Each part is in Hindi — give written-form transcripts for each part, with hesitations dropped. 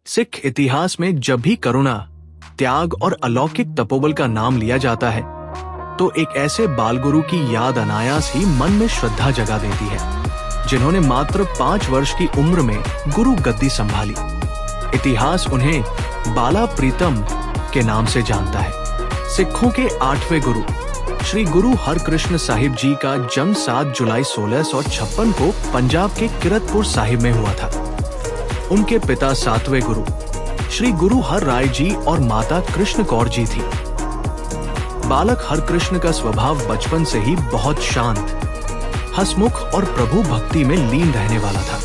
सिख इतिहास में जब भी करुणा, त्याग और अलौकिक तपोबल का नाम लिया जाता है तो एक ऐसे बालगुरु की याद अनायास ही मन में श्रद्धा जगा देती है, जिन्होंने मात्र 5 वर्ष की उम्र में गुरु गद्दी संभाली। इतिहास उन्हें बाला प्रीतम के नाम से जानता है। सिखों के 8वें गुरु श्री गुरु हरकृष्ण साहिब जी का जन्म 7 जुलाई 1656 को पंजाब के किरतपुर साहिब में हुआ था। उनके पिता 7वें गुरु श्री गुरु हर राय जी और माता कृष्ण कौर जी थी। बालक हरकृष्ण का स्वभाव बचपन से ही बहुत शांत, हंसमुख और प्रभु भक्ति में लीन रहने वाला था।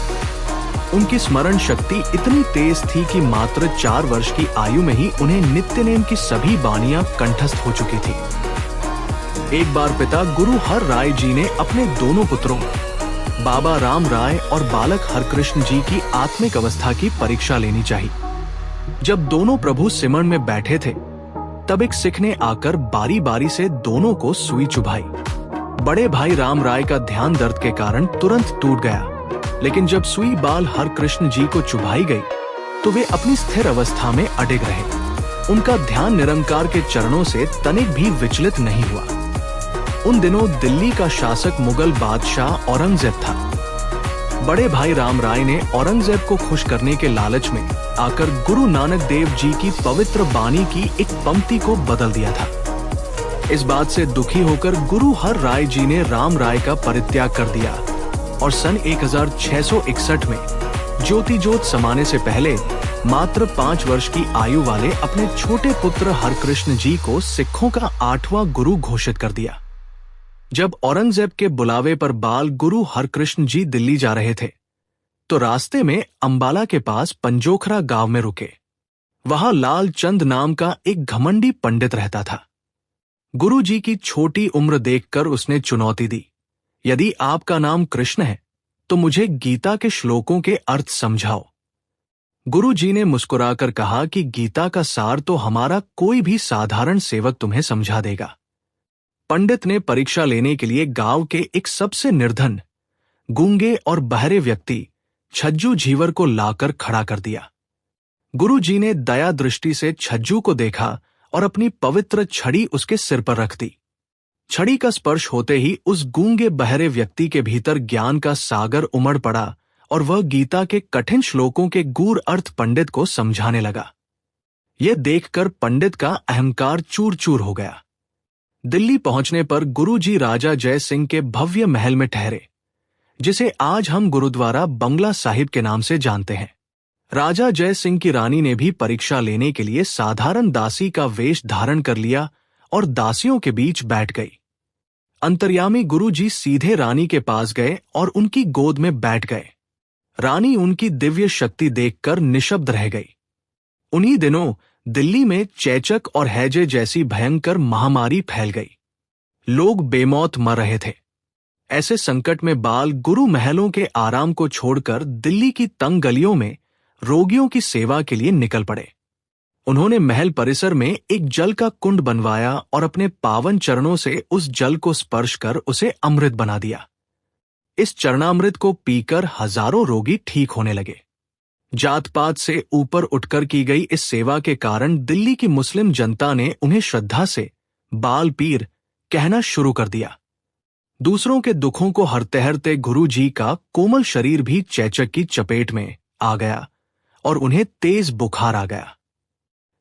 उनकी स्मरण शक्ति इतनी तेज थी कि मात्र 4 वर्ष की आयु में ही उन्हें नित्य नेम की सभी बानियां कंठस्थ हो चुकी थी। एक बार पिता गुरु हर राय जी ने अपने दोनों पुत्रों बाबा राम राय और बालक हरकृष्ण जी की आत्मिक अवस्था की परीक्षा लेनी चाहिए। जब दोनों प्रभु सिमरन में बैठे थे तब एक सिख ने आकर बारी बारी से दोनों को सुई चुभाई। बड़े भाई राम राय का ध्यान दर्द के कारण तुरंत टूट गया, लेकिन जब सुई बाल हरकृष्ण जी को चुभाई गई तो वे अपनी स्थिर अवस्था में अडिग रहे। उनका ध्यान निरंकार के चरणों से तनिक भी विचलित नहीं हुआ। उन दिनों दिल्ली का शासक मुगल बादशाह औरंगजेब था। बड़े भाई राम राय ने औरंगजेब को खुश करने के लालच में आकर गुरु नानक देव जी की पवित्र बानी की एक पंक्ति को बदल दिया था। इस बात से दुखी होकर गुरु हर राय जी ने राम राय का परित्याग कर दिया और सन 1661 में ज्योति जोत समाने से पहले मात्र 5 वर्ष की आयु वाले अपने छोटे पुत्र हरकृष्ण जी को सिखों का 8वां गुरु घोषित कर दिया। जब औरंगजेब के बुलावे पर बाल गुरु हरकृष्ण जी दिल्ली जा रहे थे तो रास्ते में अंबाला के पास पंजोखरा गांव में रुके। वहां लाल चंद नाम का एक घमंडी पंडित रहता था। गुरु जी की छोटी उम्र देखकर उसने चुनौती दी, यदि आपका नाम कृष्ण है तो मुझे गीता के श्लोकों के अर्थ समझाओ। गुरु जी ने मुस्कुराकर कहा कि गीता का सार तो हमारा कोई भी साधारण सेवक तुम्हें समझा देगा। पंडित ने परीक्षा लेने के लिए गांव के एक सबसे निर्धन, गूंगे और बहरे व्यक्ति छज्जू झीवर को लाकर खड़ा कर दिया। गुरु जी ने दया दृष्टि से छज्जू को देखा और अपनी पवित्र छड़ी उसके सिर पर रख दी। छड़ी का स्पर्श होते ही उस गूंगे बहरे व्यक्ति के भीतर ज्ञान का सागर उमड़ पड़ा और वह गीता के कठिन श्लोकों के गूढ़ अर्थ पंडित को समझाने लगा। यह देखकर पंडित का अहंकार चूर चूर हो गया। दिल्ली पहुंचने पर गुरु जी राजा जय सिंह के भव्य महल में ठहरे, जिसे आज हम गुरुद्वारा बंगला साहिब के नाम से जानते हैं। राजा जय सिंह की रानी ने भी परीक्षा लेने के लिए साधारण दासी का वेश धारण कर लिया और दासियों के बीच बैठ गई। अंतर्यामी गुरु जी सीधे रानी के पास गए और उनकी गोद में बैठ गए। रानी उनकी दिव्य शक्ति देखकर निशब्द रह गई। उन्हीं दिनों दिल्ली में चेचक और हैजे जैसी भयंकर महामारी फैल गई। लोग बेमौत मर रहे थे। ऐसे संकट में बाल गुरु महलों के आराम को छोड़कर दिल्ली की तंग गलियों में रोगियों की सेवा के लिए निकल पड़े। उन्होंने महल परिसर में एक जल का कुंड बनवाया और अपने पावन चरणों से उस जल को स्पर्श कर उसे अमृत बना दिया। इस चरणामृत को पीकर हजारों रोगी ठीक होने लगे। जात पात से ऊपर उठकर की गई इस सेवा के कारण दिल्ली की मुस्लिम जनता ने उन्हें श्रद्धा से बाल पीर कहना शुरू कर दिया। दूसरों के दुखों को हरते हरते गुरु जी का कोमल शरीर भी चेचक की चपेट में आ गया और उन्हें तेज बुखार आ गया।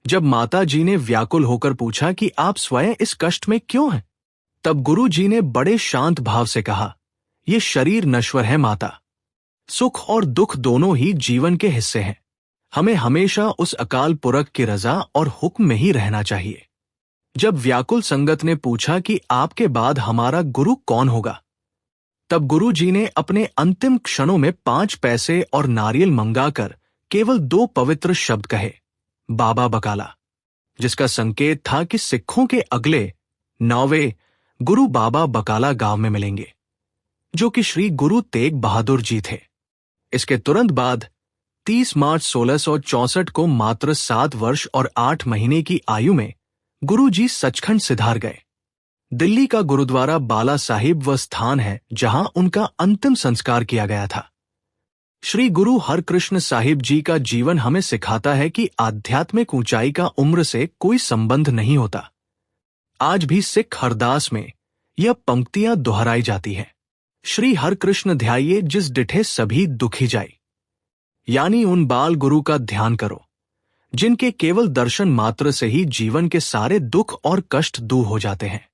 जब माता जी ने व्याकुल होकर पूछा कि आप स्वयं इस कष्ट में क्यों हैं, तब गुरु जी ने बड़े शांत भाव से कहा, ये शरीर नश्वर है माता। सुख और दुख दोनों ही जीवन के हिस्से हैं। हमें हमेशा उस अकाल पुरख की रजा और हुक्म में ही रहना चाहिए। जब व्याकुल संगत ने पूछा कि आपके बाद हमारा गुरु कौन होगा, तब गुरु जी ने अपने अंतिम क्षणों में 5 पैसे और नारियल मंगाकर केवल 2 पवित्र शब्द कहे, बाबा बकाला, जिसका संकेत था कि सिखों के अगले 9वें गुरु बाबा बकाला गांव में मिलेंगे, जो कि श्री गुरु तेग बहादुर जी थे। इसके तुरंत बाद 30 मार्च 1664 को मात्र 7 वर्ष और 8 महीने की आयु में गुरु जी सचखंड सिधार गए। दिल्ली का गुरुद्वारा बाला साहिब वह स्थान है जहां उनका अंतिम संस्कार किया गया था। श्री गुरु हरकृष्ण साहिब जी का जीवन हमें सिखाता है कि आध्यात्मिक ऊंचाई का उम्र से कोई संबंध नहीं होता। आज भी सिख हरदास में यह पंक्तियां दोहराई जाती हैं। श्री हरकृष्ण ध्याये जिस डिठे सभी दुखी जाई, यानी उन बाल गुरु का ध्यान करो जिनके केवल दर्शन मात्र से ही जीवन के सारे दुख और कष्ट दूर हो जाते हैं।